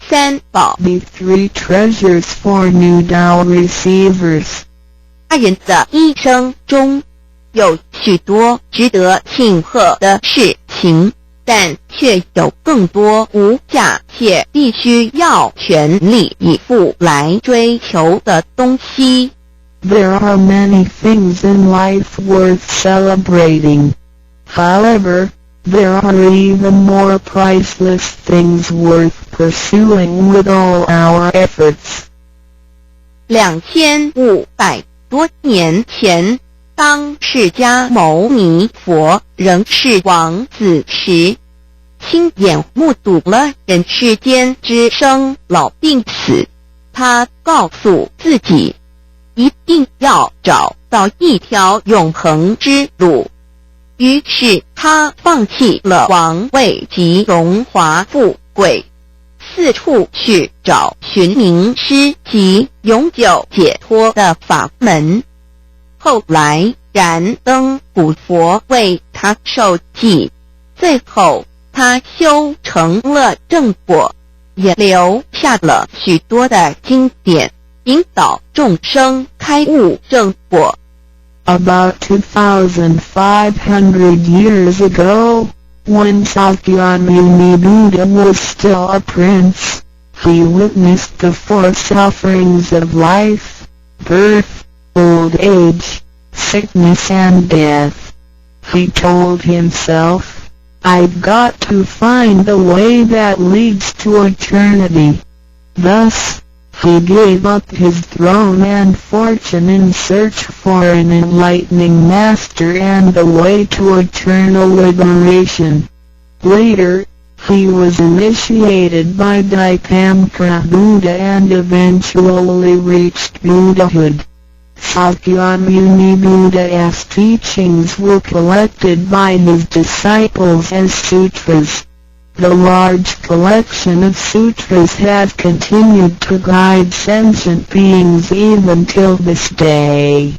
三宝 The three treasures for new Tao receivers. 他人的一生中有许多值得庆贺的事情，但却有更多无价且必须要全力以赴来追求的东西。There are many things in life worth celebrating. However, there are even more priceless things worth pursuing with all our efforts. 2500多年前，当释迦牟尼佛仍是王子时，亲眼目睹了人世间之生老病死，他告诉自己，一定要找到一条永恒之路。于是他放弃了王位及荣华富贵，四处去找寻名师及永久解脱的法门。后来燃灯古佛为他受记，最后他修成了正果，也留下了许多的经典，引导众生开悟正果。About 2,500 years ago, when Sakyamuni Buddha was still a prince, he witnessed the four sufferings of life: birth, old age, sickness and death. He told himself, "I've got to find the way that leads to eternity." Thus, he gave up his throne and fortune in search for an enlightening master and the way to eternal liberation. Later, he was initiated by Dipamkara Buddha and eventually reached Buddhahood. Sakyamuni Buddha's teachings were collected by his disciples as sutras. The large collection of sutras has continued to guide sentient beings even till this day.